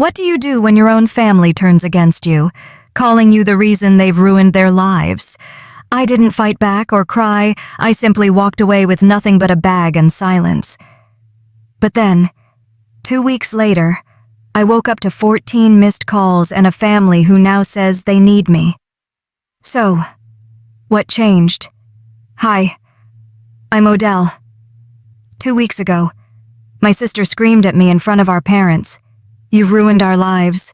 What do you do when your own family turns against you, calling you the reason they've ruined their lives? I didn't fight back or cry. I simply walked away with nothing but a bag and silence. But then, 2 weeks later, I woke up to 14 missed calls and a family who now says they need me. So, what changed? Hi, I'm Odell. 2 weeks ago, my sister screamed at me in front of our parents. "You've ruined our lives."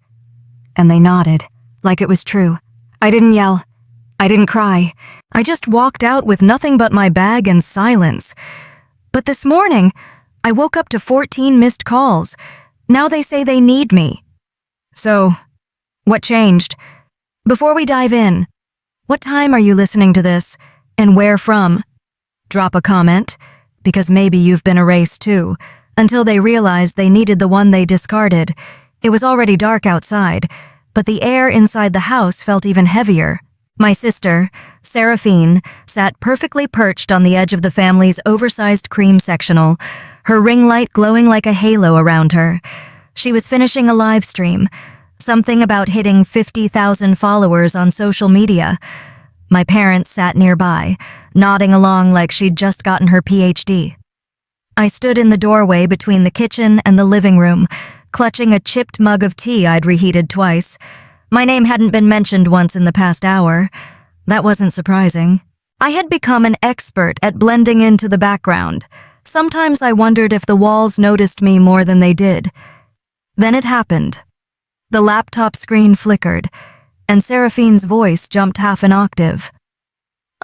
And they nodded, like it was true. I didn't yell. I didn't cry. I just walked out with nothing but my bag and silence. But this morning, I woke up to 14 missed calls. Now they say they need me. So, what changed? Before we dive in, what time are you listening to this, and where from? Drop a comment, because maybe you've been erased too, until they realized they needed the one they discarded. It was already dark outside, but the air inside the house felt even heavier. My sister, Seraphine, sat perfectly perched on the edge of the family's oversized cream sectional, her ring light glowing like a halo around her. She was finishing a live stream, something about hitting 50,000 followers on social media. My parents sat nearby, nodding along like she'd just gotten her PhD. I stood in the doorway between the kitchen and the living room, clutching a chipped mug of tea I'd reheated twice. My name hadn't been mentioned once in the past hour. That wasn't surprising. I had become an expert at blending into the background. Sometimes I wondered if the walls noticed me more than they did. Then it happened. The laptop screen flickered, and Seraphine's voice jumped half an octave.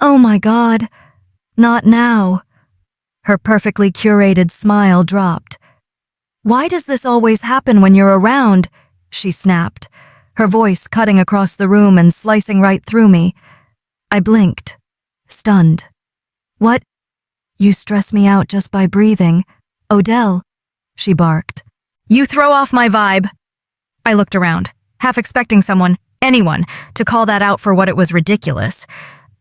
"Oh my God, not now." Her perfectly curated smile dropped. "Why does this always happen when you're around?" she snapped, her voice cutting across the room and slicing right through me. I blinked, stunned. "What? You stress me out just by breathing. Odell," she barked. "You throw off my vibe." I looked around, half expecting someone, anyone, to call that out for what it was ridiculous.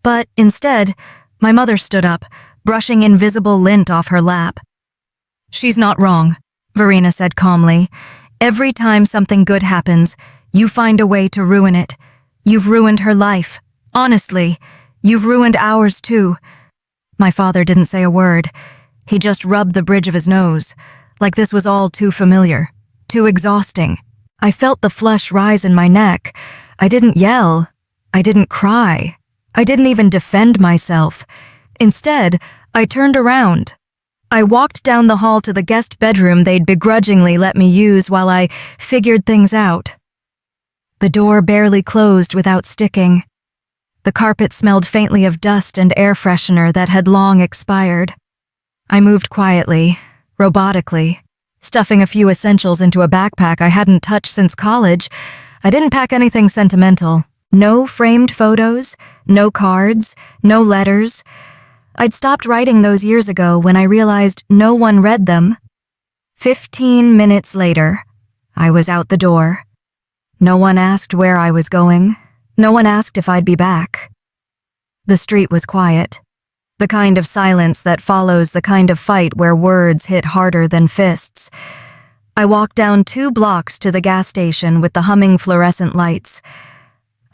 But instead, my mother stood up, brushing invisible lint off her lap. "She's not wrong," Verena said calmly. "Every time something good happens, you find a way to ruin it. You've ruined her life. Honestly, you've ruined ours too." My father didn't say a word. He just rubbed the bridge of his nose, like this was all too familiar, too exhausting. I felt the flush rise in my neck. I didn't yell. I didn't cry. I didn't even defend myself. Instead, I turned around. I walked down the hall to the guest bedroom they'd begrudgingly let me use while I figured things out. The door barely closed without sticking. The carpet smelled faintly of dust and air freshener that had long expired. I moved quietly, robotically, stuffing a few essentials into a backpack I hadn't touched since college. I didn't pack anything sentimental. No framed photos, no cards, no letters. I'd stopped writing those years ago when I realized no one read them. 15 minutes later, I was out the door. No one asked where I was going. No one asked if I'd be back. The street was quiet. The kind of silence that follows the kind of fight where words hit harder than fists. I walked down 2 blocks to the gas station with the humming fluorescent lights.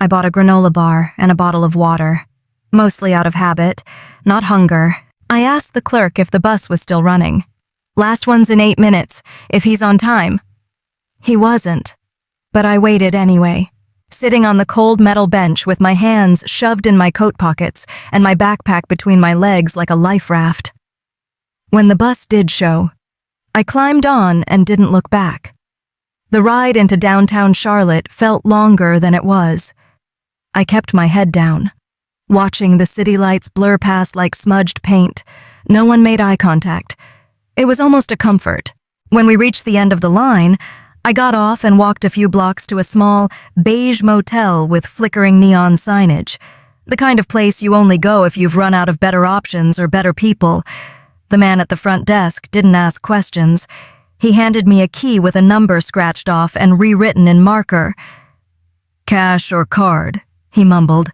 I bought a granola bar and a bottle of water, mostly out of habit, not hunger. I asked the clerk if the bus was still running. "Last one's in 8 minutes, if he's on time." He wasn't, but I waited anyway, sitting on the cold metal bench with my hands shoved in my coat pockets and my backpack between my legs like a life raft. When the bus did show, I climbed on and didn't look back. The ride into downtown Charlotte felt longer than it was. I kept my head down, watching the city lights blur past like smudged paint. No one made eye contact. It was almost a comfort. When we reached the end of the line, I got off and walked a few blocks to a small, beige motel with flickering neon signage. The kind of place you only go if you've run out of better options or better people. The man at the front desk didn't ask questions. He handed me a key with a number scratched off and rewritten in marker. "Cash or card?" he mumbled.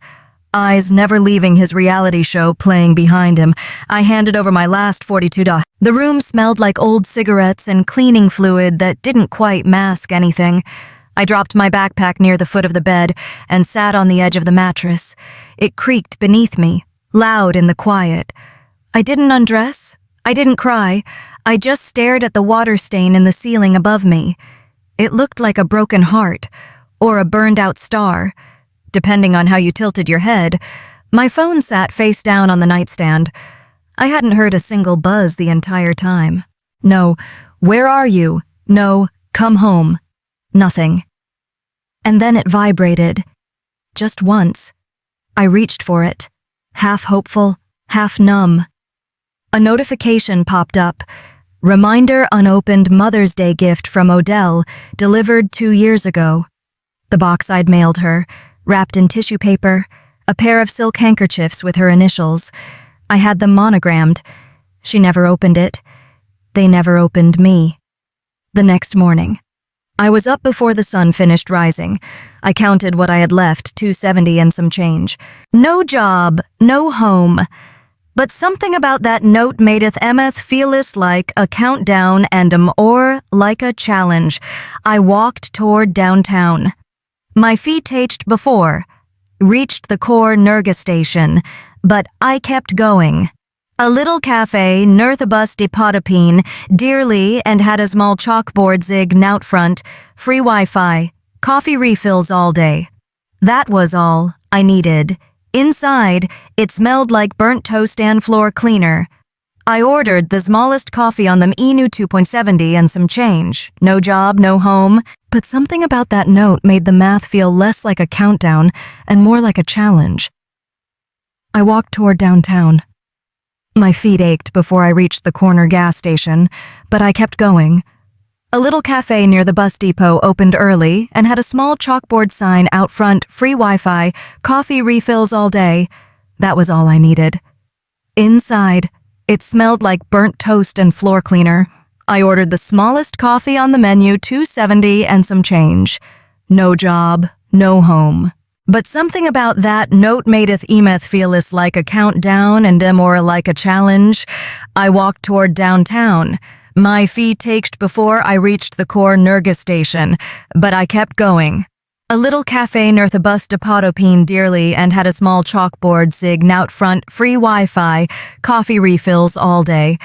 eyes never leaving his reality show playing behind him. I handed over my last $42. The room smelled like old cigarettes and cleaning fluid that didn't quite mask anything. I dropped my backpack near the foot of the bed and sat on the edge of the mattress. It creaked beneath me, loud in the quiet. I didn't undress. I didn't cry. I just stared at the water stain in the ceiling above me. It looked like a broken heart, or a burned-out star, depending on how you tilted your head. My phone sat face down on the nightstand. I hadn't heard a single buzz the entire time. No, where are you? No, come home. Nothing. And then it vibrated. Just once. I reached for it, half hopeful, half numb. A notification popped up. Reminder unopened Mother's Day gift from Odell, delivered 2 years ago. The box I'd mailed her, wrapped in tissue paper, a pair of silk handkerchiefs with her initials. I had them monogrammed. She never opened it. They never opened me. The next morning. I was up before the sun finished rising. I counted what I had left, $270 and some change. No job, no home. But something about that note madeth Emeth feeleth like a countdown and or like a challenge. I walked toward downtown. My feet tached before, reached the core Nerga station, but I kept going. A little cafe, Nerthabus de Potapine, dearly, and had a small chalkboard zig out front, free Wi-Fi, coffee refills all day. That was all I needed. Inside, it smelled like burnt toast and floor cleaner. I ordered the smallest coffee on them Inu 2.70 and some change. No job, no home. But something about that note made the math feel less like a countdown and more like a challenge. I walked toward downtown. My feet ached before I reached the corner gas station, but I kept going. A little cafe near the bus depot opened early and had a small chalkboard sign out front, free Wi-Fi, coffee refills all day. That was all I needed. Inside, it smelled like burnt toast and floor cleaner. I ordered the smallest coffee on the menu, $270 and some change. No job, no home. But something about that note madeth Emeth feeleth like a countdown and or like a challenge. I walked toward downtown. My feet tached before I reached the core Nerga station, but I kept going. A little cafe near the bus de Potapine dearly and had a small chalkboard zig out front, free Wi-Fi, coffee refills all day.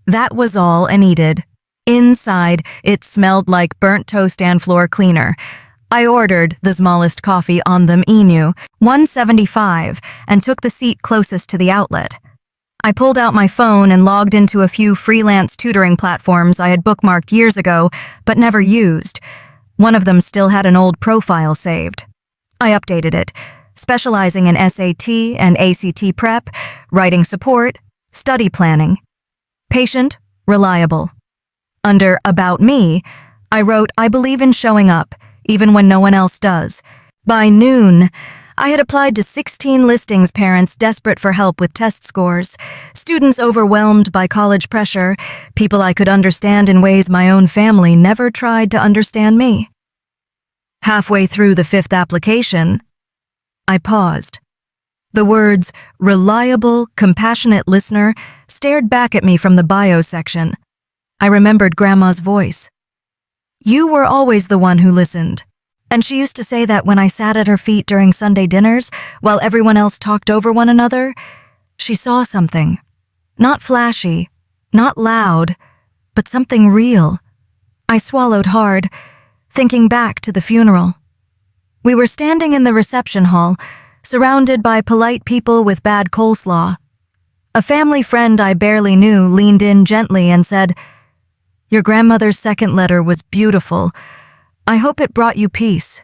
That was all I needed. Inside, it smelled like burnt toast and floor cleaner. I ordered the smallest coffee on them Inu, $175, and took the seat closest to the outlet. I pulled out my phone and logged into a few freelance tutoring platforms I had bookmarked years ago, but never used. One of them still had an old profile saved. I updated it, specializing in SAT and ACT prep, writing support, study planning. Patient, reliable. Under About Me, I wrote, I believe in showing up, even when no one else does. By noon, I had applied to 16 listings parents desperate for help with test scores, students overwhelmed by college pressure, people I could understand in ways my own family never tried to understand me. Halfway through the 5th application, I paused. The words, reliable, compassionate listener, stared back at me from the bio section. I remembered Grandma's voice. You were always the one who listened. And she used to say that when I sat at her feet during Sunday dinners, while everyone else talked over one another, she saw something. Not flashy, not loud, but something real. I swallowed hard, thinking back to the funeral. We were standing in the reception hall, surrounded by polite people with bad coleslaw. A family friend I barely knew leaned in gently and said, Your grandmother's second letter was beautiful. I hope it brought you peace.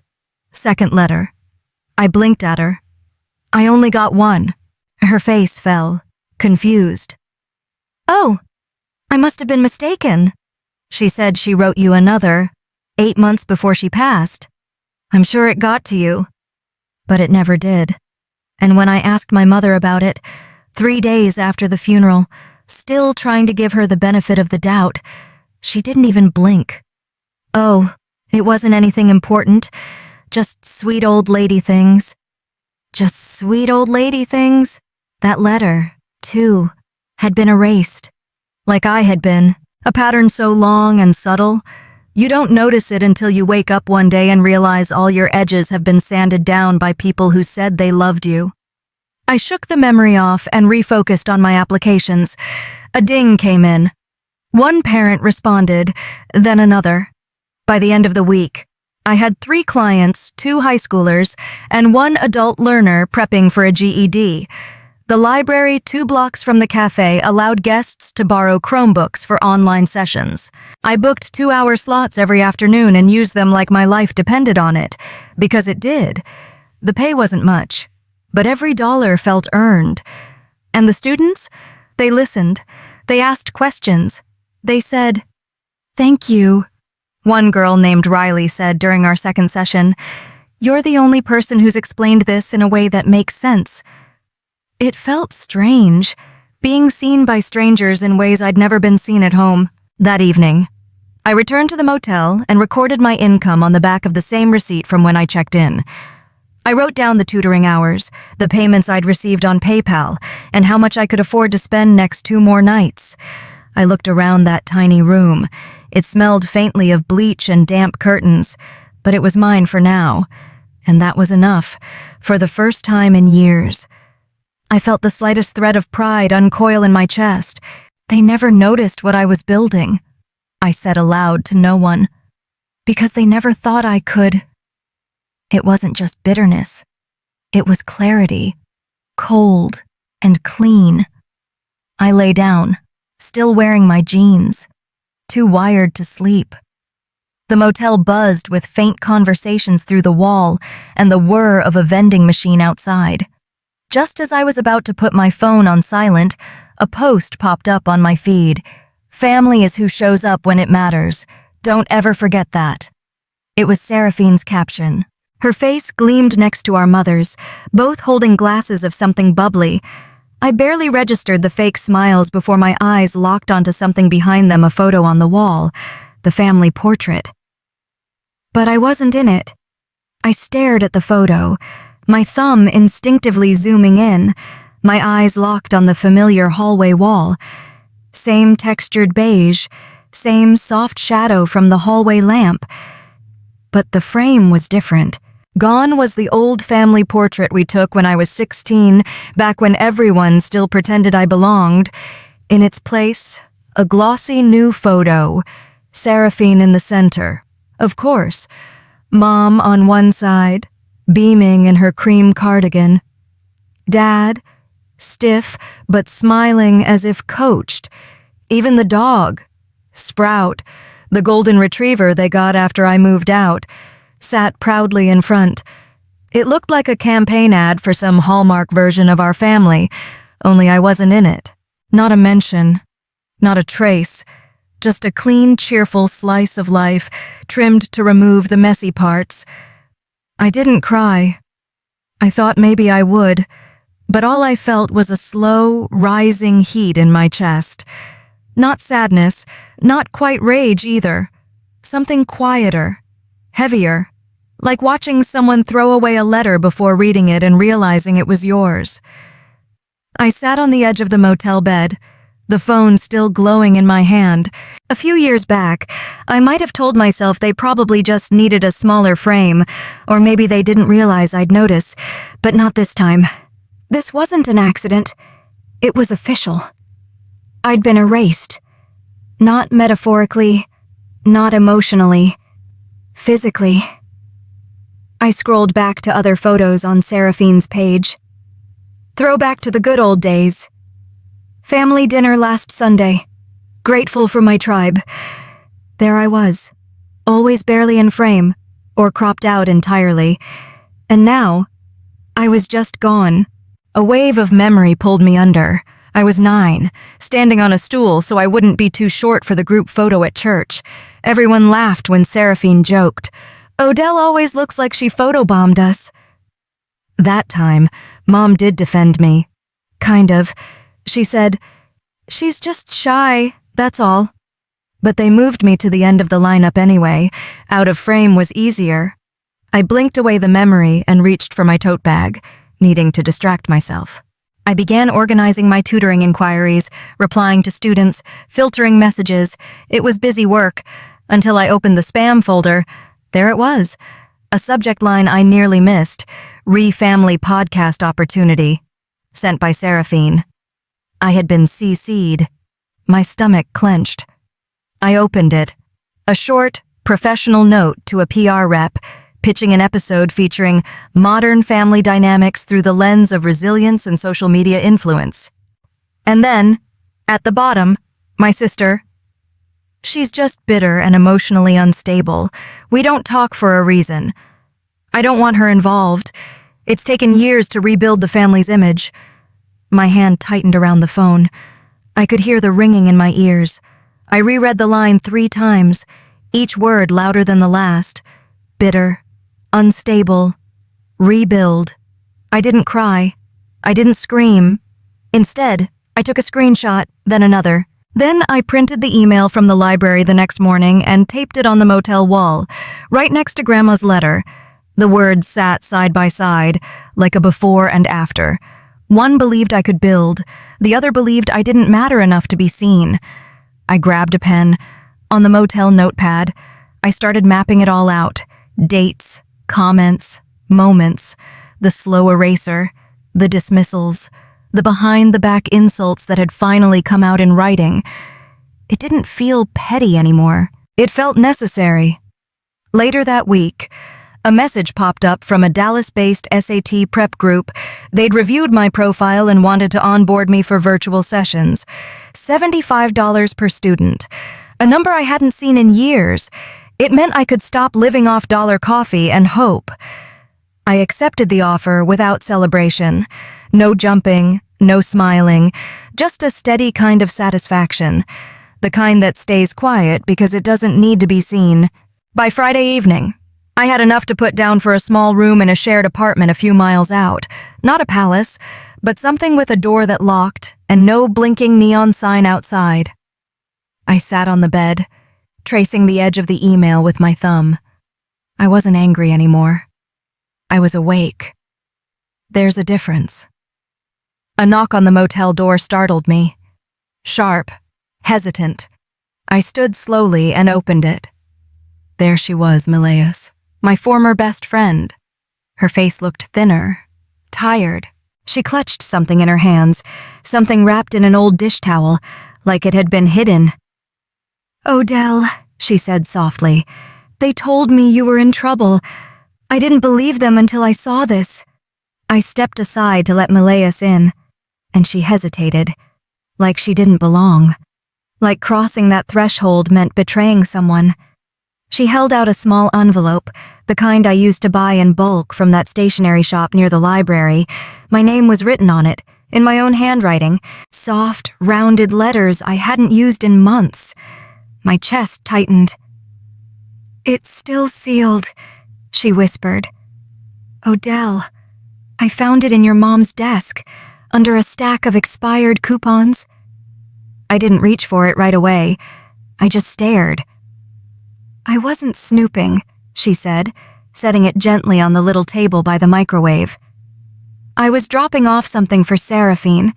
Second letter. I blinked at her. I only got one. Her face fell, confused. Oh, I must have been mistaken. She said she wrote you another, 8 months before she passed. I'm sure it got to you. But it never did. And when I asked my mother about it, 3 days after the funeral, still trying to give her the benefit of the doubt, she didn't even blink. Oh, it wasn't anything important, just sweet old lady things. Just sweet old lady things. That letter, too, had been erased. Like I had been. A pattern so long and subtle, you don't notice it until you wake up one day and realize all your edges have been sanded down by people who said they loved you. I shook the memory off and refocused on my applications. A ding came in. One parent responded, then another. By the end of the week, I had 3 clients, 2 high schoolers, and 1 adult learner prepping for a GED. The library 2 blocks from the cafe allowed guests to borrow Chromebooks for online sessions. I booked 2-hour slots every afternoon and used them like my life depended on it, because it did. The pay wasn't much, but every dollar felt earned. And the students? They listened. They asked questions. They said, "Thank you." One girl named Riley said during our second session, "You're the only person who's explained this in a way that makes sense." It felt strange, being seen by strangers in ways I'd never been seen at home. That evening, I returned to the motel and recorded my income on the back of the same receipt from when I checked in. I wrote down the tutoring hours, the payments I'd received on PayPal, and how much I could afford to spend next 2 more nights. I looked around that tiny room. It smelled faintly of bleach and damp curtains, but it was mine for now, and that was enough, for the first time in years. I felt the slightest thread of pride uncoil in my chest. They never noticed what I was building, I said aloud to no one, because they never thought I could. It wasn't just bitterness. It was clarity, cold and clean. I lay down, still wearing my jeans, too wired to sleep. The motel buzzed with faint conversations through the wall and the whir of a vending machine outside. Just as I was about to put my phone on silent, a post popped up on my feed. "Family is who shows up when it matters. Don't ever forget that." It was Seraphine's caption. Her face gleamed next to our mother's, both holding glasses of something bubbly. I barely registered the fake smiles before my eyes locked onto something behind them, a photo on the wall, the family portrait. But I wasn't in it. I stared at the photo, my thumb instinctively zooming in, my eyes locked on the familiar hallway wall. Same textured beige, same soft shadow from the hallway lamp. But the frame was different. Gone was the old family portrait we took when I was 16, back when everyone still pretended I belonged. In its place, a glossy new photo, Seraphine in the center. Of course, Mom on one side, beaming in her cream cardigan. Dad, stiff but smiling as if coached. Even the dog, Sprout, the golden retriever they got after I moved out, sat proudly in front. It looked like a campaign ad for some Hallmark version of our family, only I wasn't in it. Not a mention, not a trace, just a clean, cheerful slice of life, trimmed to remove the messy parts. I didn't cry. I thought maybe I would, but all I felt was a slow, rising heat in my chest. Not sadness, not quite rage either. Something quieter, heavier, like watching someone throw away a letter before reading it and realizing it was yours. I sat on the edge of the motel bed, the phone still glowing in my hand. A few years back, I might have told myself they probably just needed a smaller frame, or maybe they didn't realize I'd notice, but not this time. This wasn't an accident. It was official. I'd been erased. Not metaphorically, not emotionally, physically. I scrolled back to other photos on Seraphine's page. Throwback to the good old days. Family dinner last Sunday. Grateful for my tribe. There I was, always barely in frame, or cropped out entirely. And now, I was just gone. A wave of memory pulled me under. I was 9, standing on a stool so I wouldn't be too short for the group photo at church. Everyone laughed when Seraphine joked, "Odell always looks like she photobombed us." That time, Mom did defend me. Kind of. She said, "She's just shy, that's all." But they moved me to the end of the lineup anyway. Out of frame was easier. I blinked away the memory and reached for my tote bag. needing to distract myself. I began organizing my tutoring inquiries, replying to students, filtering messages. It was busy work, until I opened the spam folder. There it was, a subject line I nearly missed, Re-Family Podcast Opportunity, sent by Seraphine. I had been CC'd. My stomach clenched. I opened it. A short, professional note to a PR rep, pitching an episode featuring modern family dynamics through the lens of resilience and social media influence. And then, at the bottom, my sister. She's just bitter and emotionally unstable. We don't talk for a reason. I don't want her involved. It's taken years to rebuild the family's image. My hand tightened around the phone. I could hear the ringing in my ears. I reread the line 3 times, each word louder than the last. Bitter, unstable, rebuild. I didn't cry. I didn't scream. Instead, I took a screenshot, then another. Then I printed the email from the library the next morning and taped it on the motel wall, right next to Grandma's letter. The words sat side by side, like a before and after. One believed I could build, the other believed I didn't matter enough to be seen. I grabbed a pen. On the motel notepad, I started mapping it all out. Dates, comments, moments, the slow eraser, the dismissals, the behind-the-back insults that had finally come out in writing. It didn't feel petty anymore. It felt necessary. Later that week, a message popped up from a Dallas-based SAT prep group. They'd reviewed my profile and wanted to onboard me for virtual sessions. $75 per student, a number I hadn't seen in years. It meant I could stop living off dollar coffee and hope. I accepted the offer without celebration. No jumping, no smiling, just a steady kind of satisfaction. The kind that stays quiet because it doesn't need to be seen. By Friday evening, I had enough to put down for a small room in a shared apartment a few miles out. Not a palace, but something with a door that locked and no blinking neon sign outside. I sat on the bed, tracing the edge of the email with my thumb. I wasn't angry anymore. I was awake. There's a difference. A knock on the motel door startled me. Sharp, hesitant. I stood slowly and opened it. There she was, Mileus. My former best friend. Her face looked thinner, tired. She clutched something in her hands, something wrapped in an old dish towel, like it had been hidden. "Odell," she said softly, "they told me you were in trouble. I didn't believe them until I saw this." I stepped aside to let Mileus in, and she hesitated, like she didn't belong. Like crossing that threshold meant betraying someone. She held out a small envelope, the kind I used to buy in bulk from that stationery shop near the library. My name was written on it, in my own handwriting, soft, rounded letters I hadn't used in months. My chest tightened. "It's still sealed," she whispered. "Odell, I found it in your mom's desk, under a stack of expired coupons." I didn't reach for it right away. I just stared. "I wasn't snooping," she said, setting it gently on the little table by the microwave. "I was dropping off something for Seraphine.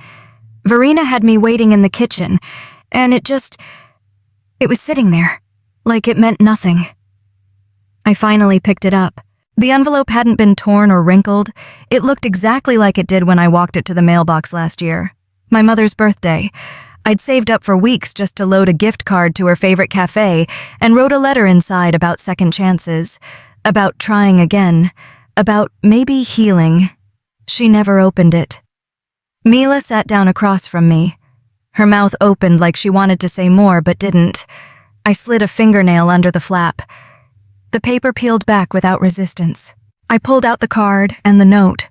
Verena had me waiting in the kitchen, and it was sitting there, like it meant nothing." I finally picked it up. The envelope hadn't been torn or wrinkled. It looked exactly like it did when I walked it to the mailbox last year. My mother's birthday. I'd saved up for weeks just to load a gift card to her favorite cafe and wrote a letter inside about second chances, about trying again, about maybe healing. She never opened it. Mila sat down across from me. Her mouth opened like she wanted to say more but didn't. I slid a fingernail under the flap. The paper peeled back without resistance. I pulled out the card and the note,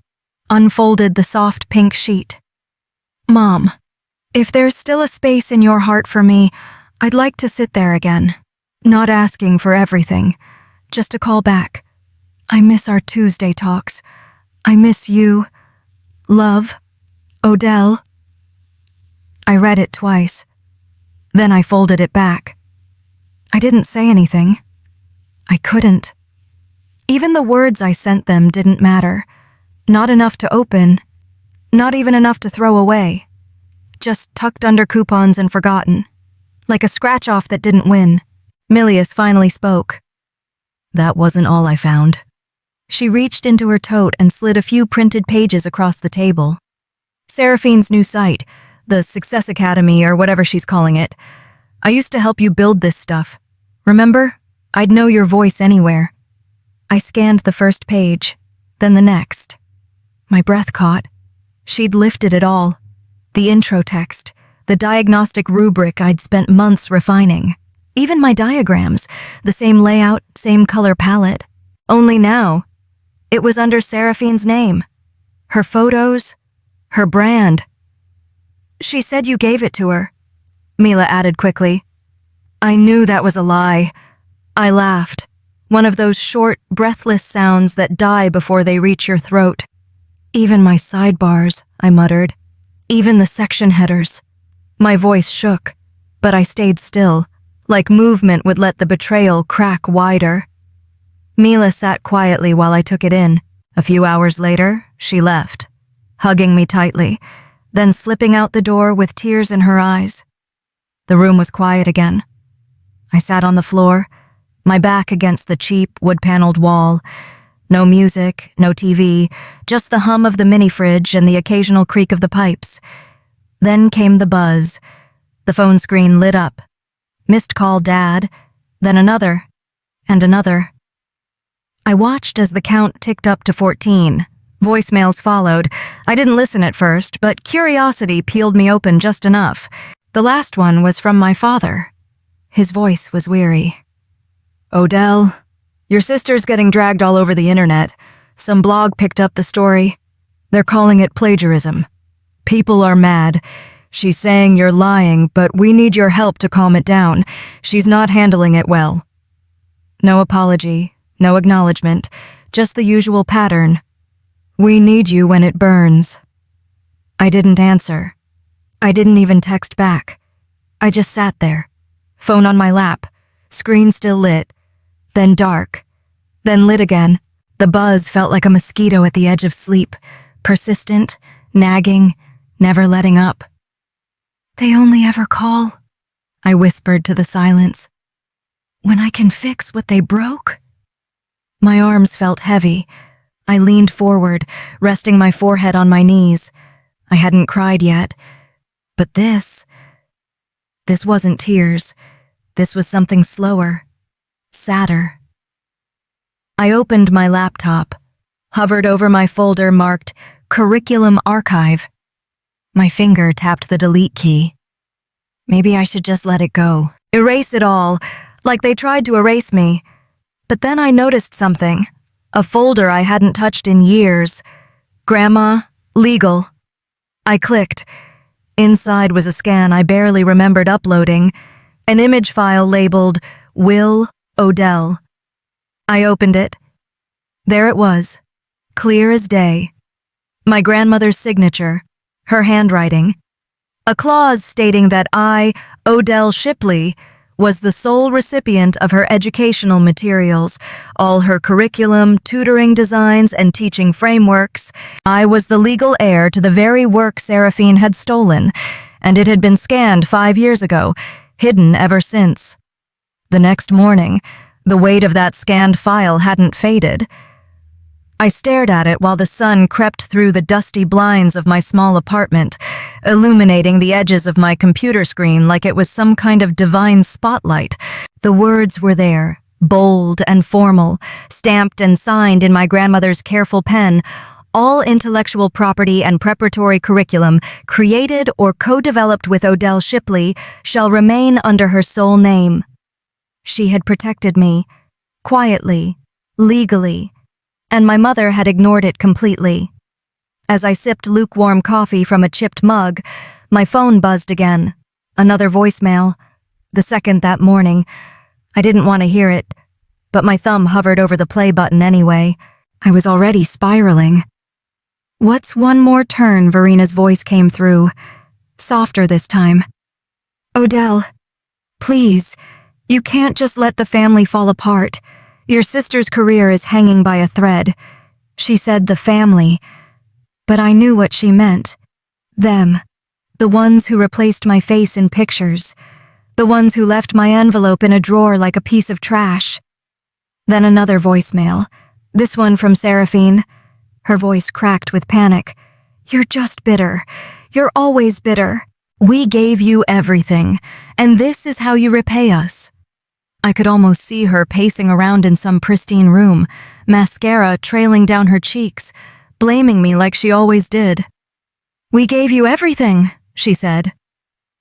unfolded the soft pink sheet. "Mom, if there's still a space in your heart for me, I'd like to sit there again. Not asking for everything, just a call back. I miss our Tuesday talks. I miss you. Love, Odell." I read it twice. Then I folded it back. I didn't say anything. I couldn't. Even the words I sent them didn't matter. Not enough to open, not even enough to throw away. Just tucked under coupons and forgotten. Like a scratch-off that didn't win. Milius finally spoke. That wasn't all I found. She reached into her tote and slid a few printed pages across the table. Seraphine's new site, the Success Academy or whatever she's calling it. I used to help you build this stuff. Remember? I'd know your voice anywhere. I scanned the first page, then the next. My breath caught. She'd lifted it all. The intro text, the diagnostic rubric I'd spent months refining. Even my diagrams, the same layout, same color palette. Only now, it was under Seraphine's name. Her photos, her brand. She said you gave it to her, Mila added quickly. I knew that was a lie. I laughed, one of those short, breathless sounds that die before they reach your throat. Even my sidebars, I muttered. Even the section headers. My voice shook, but I stayed still, like movement would let the betrayal crack wider. Mila sat quietly while I took it in. A few hours later, she left, hugging me tightly, then slipping out the door with tears in her eyes. The room was quiet again. I sat on the floor, my back against the cheap, wood-paneled wall. No music, no TV, just the hum of the mini-fridge and the occasional creak of the pipes. Then came the buzz. The phone screen lit up. Missed call Dad, then another, and another. I watched as the count ticked up to 14. Voicemails followed. I didn't listen at first, but curiosity peeled me open just enough. The last one was from my father. His voice was weary. Odell, your sister's getting dragged all over the internet. Some blog picked up the story. They're calling it plagiarism. People are mad. She's saying you're lying, but we need your help to calm it down. She's not handling it well. No apology, no acknowledgement, just the usual pattern. We need you when it burns. I didn't answer. I didn't even text back. I just sat there, phone on my lap, screen still lit, then dark, then lit again. The buzz felt like a mosquito at the edge of sleep, persistent, nagging, never letting up. They only ever call, I whispered to the silence, when I can fix what they broke. My arms felt heavy. I leaned forward, resting my forehead on my knees. I hadn't cried yet. But this wasn't tears. This was something slower, sadder. I opened my laptop, hovered over my folder marked Curriculum Archive. My finger tapped the delete key. Maybe I should just let it go. Erase it all, like they tried to erase me. But then I noticed something. A folder I hadn't touched in years. Grandma, legal. I clicked. Inside was a scan I barely remembered uploading. An image file labeled Will Odell. I opened it. There it was, clear as day. My grandmother's signature, her handwriting. A clause stating that I, Odell Shipley, was the sole recipient of her educational materials, all her curriculum, tutoring designs, and teaching frameworks. I was the legal heir to the very work Seraphine had stolen, and it had been scanned 5 years ago, hidden ever since. The next morning, the weight of that scanned file hadn't faded. I stared at it while the sun crept through the dusty blinds of my small apartment, illuminating the edges of my computer screen like it was some kind of divine spotlight. The words were there, bold and formal, stamped and signed in my grandmother's careful pen. All intellectual property and preparatory curriculum created or co-developed with Odell Shipley shall remain under her sole name. She had protected me, quietly, legally, and my mother had ignored it completely. As I sipped lukewarm coffee from a chipped mug, my phone buzzed again. Another voicemail. The second that morning. I didn't want to hear it, but my thumb hovered over the play button anyway. I was already spiraling. What's one more turn? Verina's voice came through, softer this time. Odell, please, you can't just let the family fall apart. Your sister's career is hanging by a thread. She said the family, But I knew what she meant. Them. The ones who replaced my face in pictures. The ones who left my envelope in a drawer like a piece of trash. Then another voicemail. This one from Seraphine. Her voice cracked with panic. "You're just bitter. You're always bitter. We gave you everything, and this is how you repay us." I could almost see her pacing around in some pristine room, mascara trailing down her cheeks, blaming me like she always did. "We gave you everything," she said.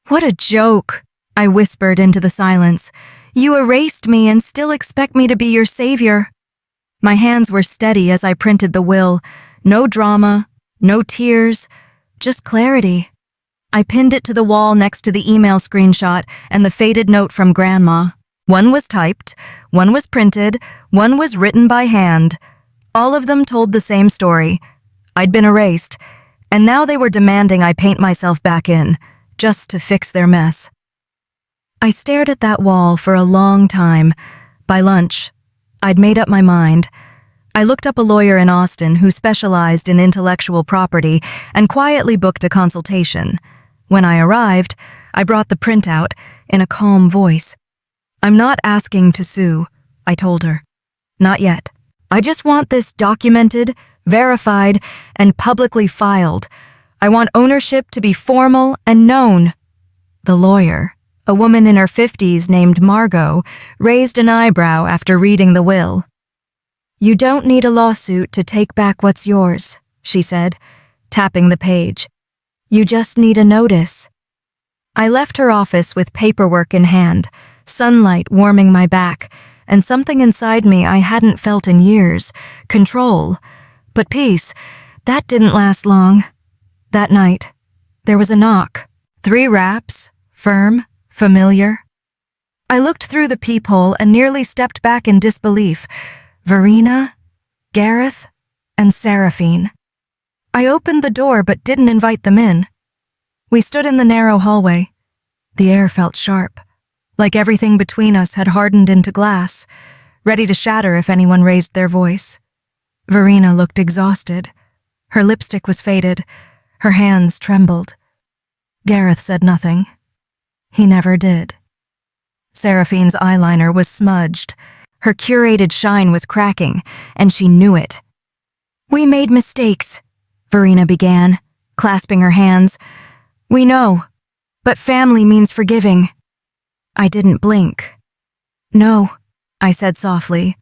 "What a joke," I whispered into the silence. "You erased me and still expect me to be your savior." My hands were steady as I printed the will. No drama, no tears, just clarity. I pinned it to the wall next to the email screenshot and the faded note from Grandma. One was typed, one was printed, one was written by hand. All of them told the same story. I'd been erased, and now they were demanding I paint myself back in, just to fix their mess. I stared at that wall for a long time. By lunch, I'd made up my mind. I looked up a lawyer in Austin who specialized in intellectual property and quietly booked a consultation. When I arrived, I brought the printout in a calm voice. "I'm not asking to sue," I told her. "Not yet. I just want this documented, verified, and publicly filed. I want ownership to be formal and known." The lawyer, a woman in her 50s named Margot, raised an eyebrow after reading the will. "You don't need a lawsuit to take back what's yours," she said, tapping the page. "You just need a notice." I left her office with paperwork in hand, sunlight warming my back, and something inside me I hadn't felt in years, control. But peace, that didn't last long. That night, there was a knock. 3 raps, firm, familiar. I looked through the peephole and nearly stepped back in disbelief. Verena, Gareth, and Seraphine. I opened the door but didn't invite them in. We stood in the narrow hallway. The air felt sharp, like everything between us had hardened into glass, ready to shatter if anyone raised their voice. Verena looked exhausted. Her lipstick was faded. Her hands trembled. Gareth said nothing. He never did. Seraphine's eyeliner was smudged. Her curated shine was cracking, and she knew it. "We made mistakes," Verena began, clasping her hands. "We know, but family means forgiving." I didn't blink. "No," I said softly.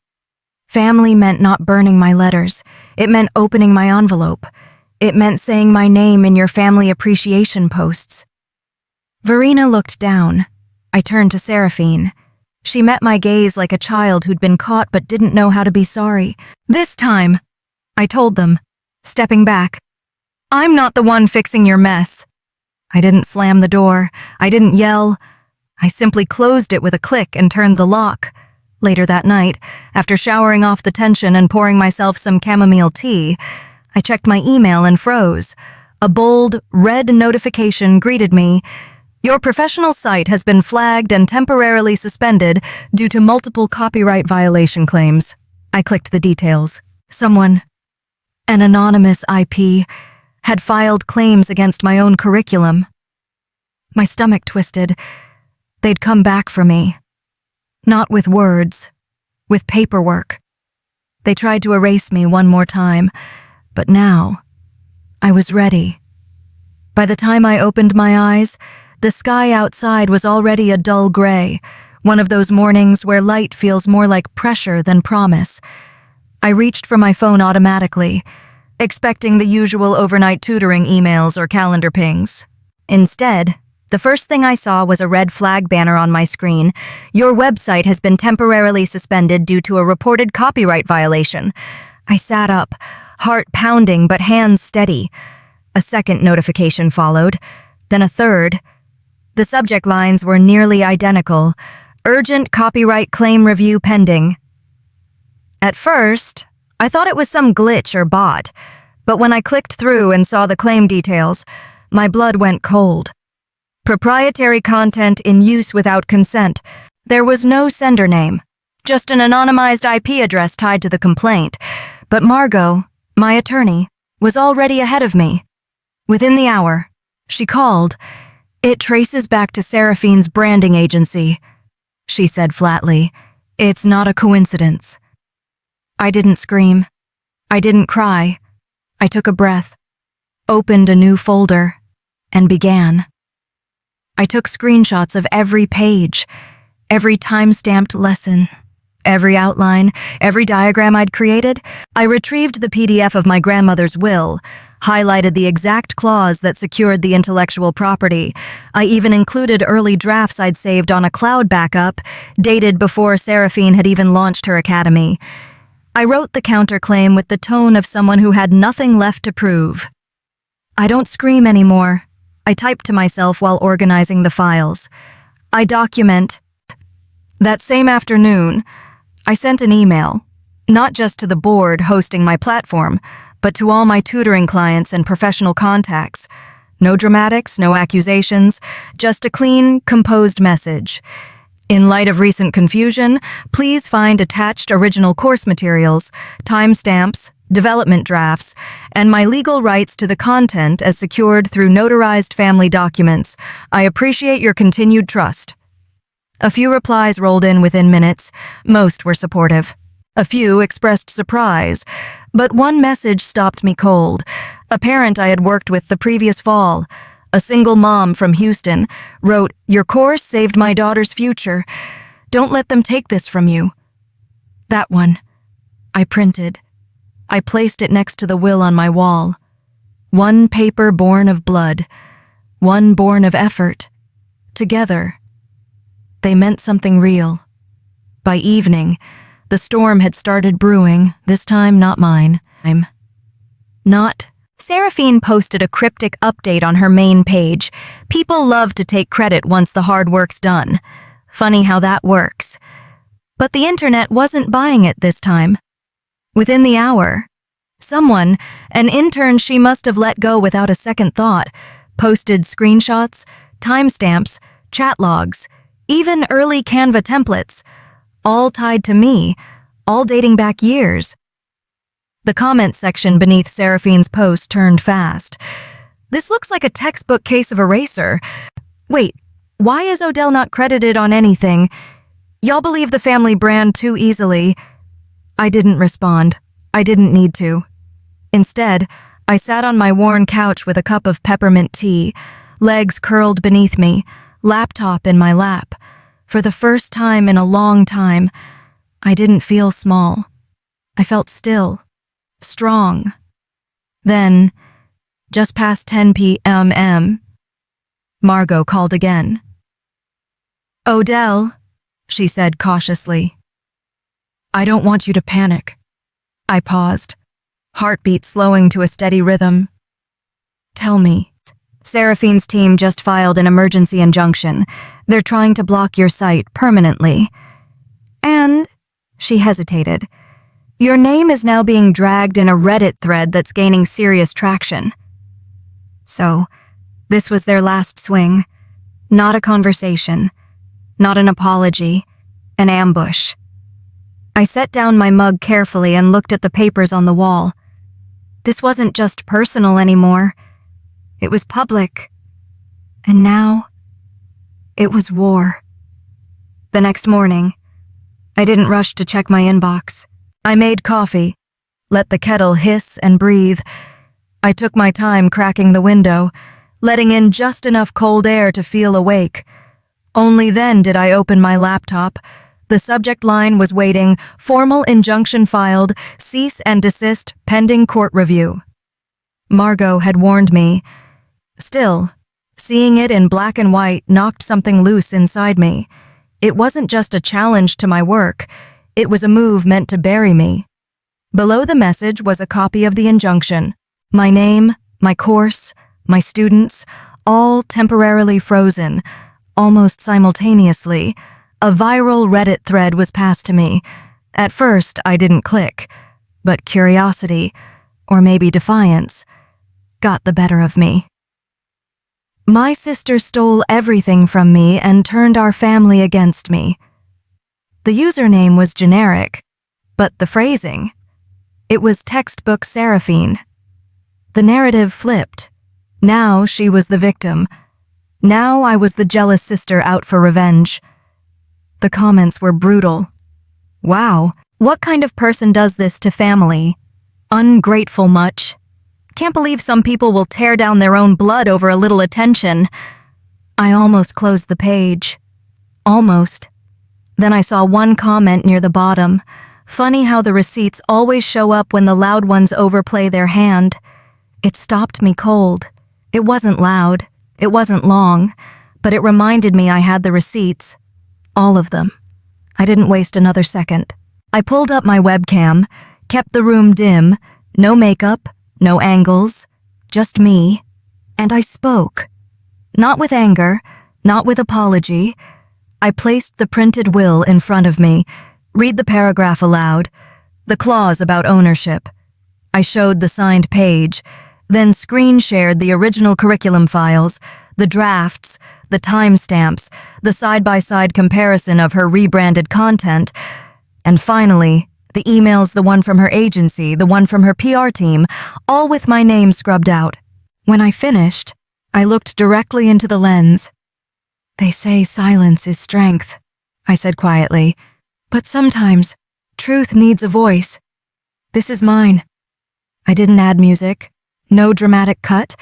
Family meant not burning my letters. It meant opening my envelope. It meant saying my name in your family appreciation posts. Verena looked down. I turned to Seraphine. She met my gaze like a child who'd been caught but didn't know how to be sorry. "This time," I told them, stepping back, "I'm not the one fixing your mess." I didn't slam the door. I didn't yell. I simply closed it with a click and turned the lock. Later that night, after showering off the tension and pouring myself some chamomile tea, I checked my email and froze. A bold, red notification greeted me. "Your professional site has been flagged and temporarily suspended due to multiple copyright violation claims." I clicked the details. Someone, an anonymous IP, had filed claims against my own curriculum. My stomach twisted. They'd come back for me. Not with words, with paperwork. They tried to erase me one more time, but now I was ready. By the time I opened my eyes, the sky outside was already a dull gray, one of those mornings where light feels more like pressure than promise. I reached for my phone automatically, expecting the usual overnight tutoring emails or calendar pings. Instead, the first thing I saw was a red flag banner on my screen. "Your website has been temporarily suspended due to a reported copyright violation." I sat up, heart pounding but hands steady. A second notification followed, then a third. The subject lines were nearly identical. "Urgent copyright claim review pending." At first, I thought it was some glitch or bot, but when I clicked through and saw the claim details, my blood went cold. Proprietary content in use without consent. There was no sender name, just an anonymized IP address tied to the complaint. But Margot, my attorney, was already ahead of me. Within the hour, she called. "It traces back to Seraphine's branding agency," she said flatly. "It's not a coincidence." I didn't scream. I didn't cry. I took a breath, opened a new folder, and began. I took screenshots of every page, every time-stamped lesson, every outline, every diagram I'd created. I retrieved the PDF of my grandmother's will, highlighted the exact clause that secured the intellectual property. I even included early drafts I'd saved on a cloud backup, dated before Seraphine had even launched her academy. I wrote the counterclaim with the tone of someone who had nothing left to prove. "I don't scream anymore," I typed to myself while organizing the files. "I document." That same afternoon, I sent an email, not just to the board hosting my platform, but to all my tutoring clients and professional contacts. No dramatics, no accusations, just a clean, composed message. "In light of recent confusion, please find attached original course materials, timestamps, development drafts, and my legal rights to the content as secured through notarized family documents. I appreciate your continued trust." A few replies rolled in within minutes. Most were supportive. A few expressed surprise, but one message stopped me cold. A parent I had worked with the previous fall, a single mom from Houston, wrote, "Your course saved my daughter's future. Don't let them take this from you." That one, I printed. I placed it next to the will on my wall. One paper born of blood, one born of effort. Together, they meant something real. By evening, the storm had started brewing, this time not mine. Seraphine posted a cryptic update on her main page. People love to take credit once the hard work's done. Funny how that works. But the internet wasn't buying it this time. Within the hour, someone, an intern she must have let go without a second thought, posted screenshots, timestamps, chat logs, even early Canva templates, all tied to me, all dating back years. The comments section beneath Seraphine's post turned fast. "This looks like a textbook case of eraser. Wait, why is Odell not credited on anything? Y'all believe the family brand too easily." I didn't respond. I didn't need to. Instead, I sat on my worn couch with a cup of peppermint tea, legs curled beneath me, laptop in my lap. For the first time in a long time, I didn't feel small. I felt still, strong. Then, just past 10 p.m., Margot called again. "Odell," she said cautiously. "I don't want you to panic." I paused, heartbeat slowing to a steady rhythm. "Tell me." "Seraphine's team just filed an emergency injunction. They're trying to block your site permanently. And," she hesitated, "your name is now being dragged in a Reddit thread that's gaining serious traction." So, this was their last swing. Not a conversation, not an apology, an ambush. I set down my mug carefully and looked at the papers on the wall. This wasn't just personal anymore. It was public. And now, it was war. The next morning, I didn't rush to check my inbox. I made coffee, let the kettle hiss and breathe. I took my time cracking the window, letting in just enough cold air to feel awake. Only then did I open my laptop. The subject line was waiting, "Formal injunction filed, cease and desist, pending court review." Margot had warned me. Still, seeing it in black and white knocked something loose inside me. It wasn't just a challenge to my work. It was a move meant to bury me. Below the message was a copy of the injunction. My name, my course, my students, all temporarily frozen, almost simultaneously. A viral Reddit thread was passed to me. At first, I didn't click, but curiosity, or maybe defiance, got the better of me. My sister stole everything from me and turned our family against me. The username was generic, but the phrasing, it was textbook Seraphine. The narrative flipped. Now she was the victim. Now I was the jealous sister out for revenge. The comments were brutal. Wow, what kind of person does this to family? Ungrateful much. Can't believe some people will tear down their own blood over a little attention. I almost closed the page. Almost. Then I saw one comment near the bottom. Funny how the receipts always show up when the loud ones overplay their hand. It stopped me cold. It wasn't loud. It wasn't long. But it reminded me I had the receipts. All of them. I didn't waste another second. I pulled up my webcam, kept the room dim, no makeup, no angles, just me, and I spoke. Not with anger, not with apology. I placed the printed will in front of me, read the paragraph aloud, the clause about ownership. I showed the signed page, then screen shared the original curriculum files, the drafts, the timestamps, the side-by-side comparison of her rebranded content, and finally, the emails, the one from her agency, the one from her PR team, all with my name scrubbed out. When I finished, I looked directly into the lens. They say silence is strength, I said quietly, but sometimes truth needs a voice. This is mine. I didn't add music, no dramatic cut.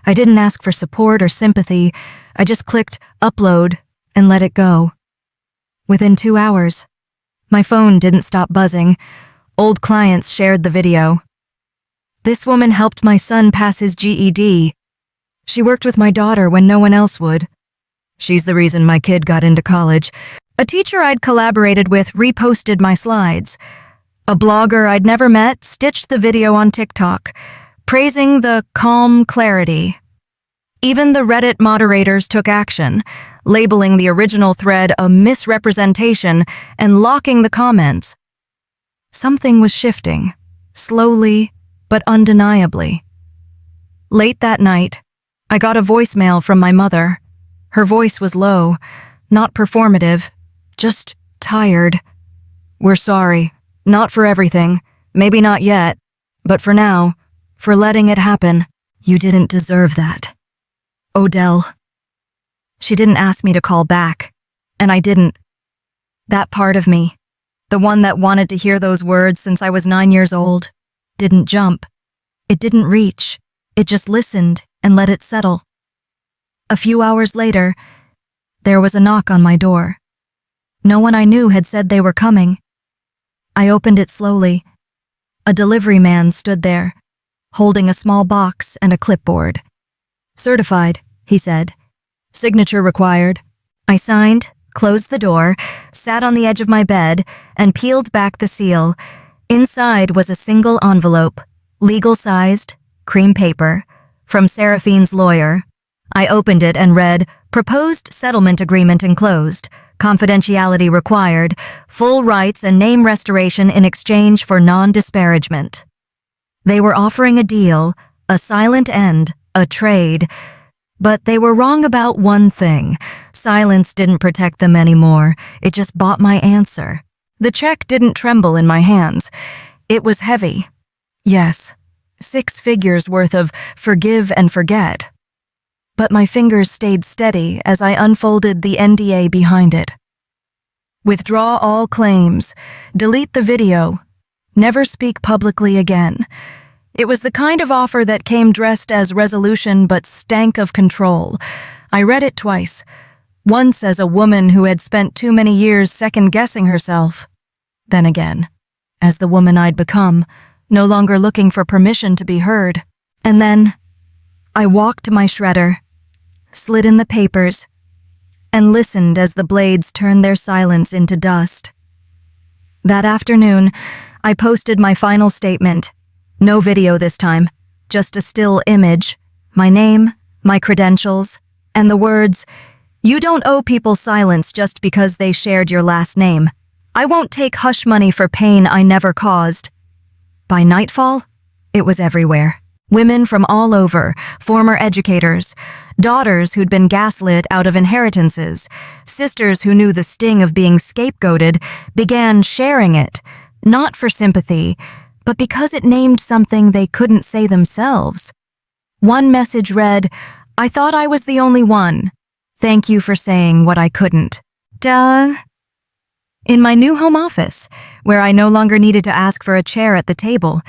I didn't ask for support or sympathy. I just clicked upload and let it go. Within 2 hours, my phone didn't stop buzzing. Old clients shared the video. This woman helped my son pass his GED. She worked with my daughter when no one else would. She's the reason my kid got into college. A teacher I'd collaborated with reposted my slides. A blogger I'd never met stitched the video on TikTok, praising the calm clarity. Even the Reddit moderators took action, labeling the original thread a misrepresentation and locking the comments. Something was shifting, slowly but undeniably. Late that night, I got a voicemail from my mother. Her voice was low, not performative, just tired. We're sorry, not for everything, maybe not yet, but for now, for letting it happen. You didn't deserve that. Odell. She didn't ask me to call back, and I didn't. That part of me, the one that wanted to hear those words since I was 9 years old, didn't jump. It didn't reach. It just listened and let it settle. A few hours later, there was a knock on my door. No one I knew had said they were coming. I opened it slowly. A delivery man stood there, holding a small box and a clipboard. Certified, he said. Signature required. I signed, closed the door, sat on the edge of my bed, and peeled back the seal. Inside was a single envelope, legal-sized, cream paper, from Seraphine's lawyer. I opened it and read, Proposed settlement agreement enclosed. Confidentiality required. Full rights and name restoration in exchange for non-disparagement. They were offering a deal, a silent end, a trade. But they were wrong about one thing. Silence didn't protect them anymore. It just bought my answer. The check didn't tremble in my hands. It was heavy. Yes, 6 figures worth of forgive and forget. But my fingers stayed steady as I unfolded the NDA behind it. Withdraw all claims. Delete the video. Never speak publicly again. It was the kind of offer that came dressed as resolution but stank of control. I read it twice. Once as a woman who had spent too many years second-guessing herself. Then again, as the woman I'd become, no longer looking for permission to be heard. And then, I walked to my shredder, slid in the papers, and listened as the blades turned their silence into dust. That afternoon, I posted my final statement. No video this time, just a still image, my name, my credentials, and the words, "You don't owe people silence just because they shared your last name. I won't take hush money for pain I never caused." By nightfall, it was everywhere. Women from all over, former educators, daughters who'd been gaslit out of inheritances, sisters who knew the sting of being scapegoated, began sharing it, not for sympathy, but because it named something they couldn't say themselves. One message read, "I thought I was the only one. Thank you for saying what I couldn't." Duh. In my new home office, where I no longer needed to ask for a chair at the table,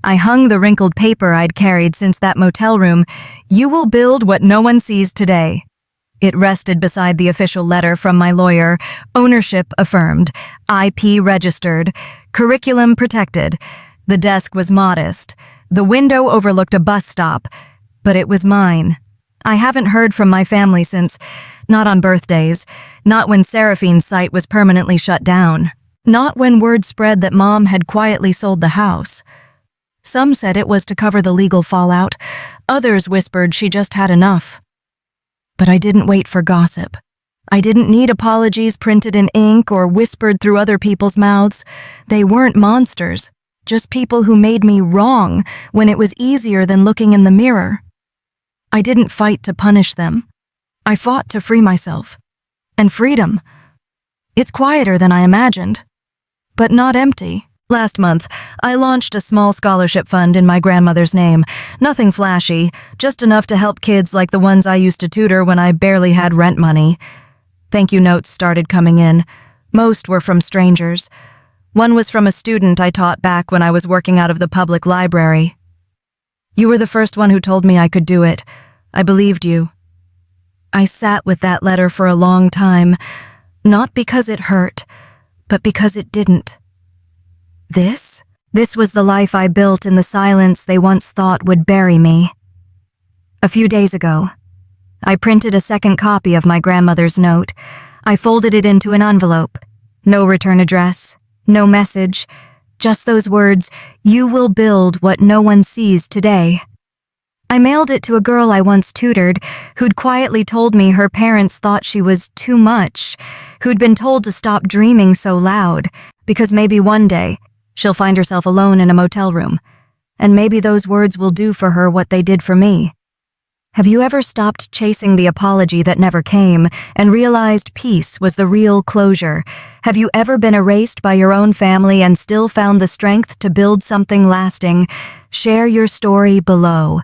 I hung the wrinkled paper I'd carried since that motel room, "You will build what no one sees today." It rested beside the official letter from my lawyer, ownership affirmed, IP registered, curriculum protected. The desk was modest. The window overlooked a bus stop, but it was mine. I haven't heard from my family since, not on birthdays, not when Seraphine's site was permanently shut down, not when word spread that Mom had quietly sold the house. Some said it was to cover the legal fallout. Others whispered she just had enough. But I didn't wait for gossip. I didn't need apologies printed in ink or whispered through other people's mouths. They weren't monsters, just people who made me wrong when it was easier than looking in the mirror. I didn't fight to punish them. I fought to free myself. And freedom. It's quieter than I imagined, but not empty. Last month, I launched a small scholarship fund in my grandmother's name. Nothing flashy, just enough to help kids like the ones I used to tutor when I barely had rent money. Thank you notes started coming in. Most were from strangers. One was from a student I taught back when I was working out of the public library. "You were the first one who told me I could do it. I believed you." I sat with that letter for a long time, not because it hurt, but because it didn't. This was the life I built in the silence they once thought would bury me. A few days ago, I printed a second copy of my grandmother's note. I folded it into an envelope. No return address, no message, just those words, "You will build what no one sees today." I mailed it to a girl I once tutored, who'd quietly told me her parents thought she was too much, who'd been told to stop dreaming so loud, because maybe one day she'll find herself alone in a motel room, and maybe those words will do for her what they did for me. Have you ever stopped chasing the apology that never came and realized peace was the real closure? Have you ever been erased by your own family and still found the strength to build something lasting? Share your story below.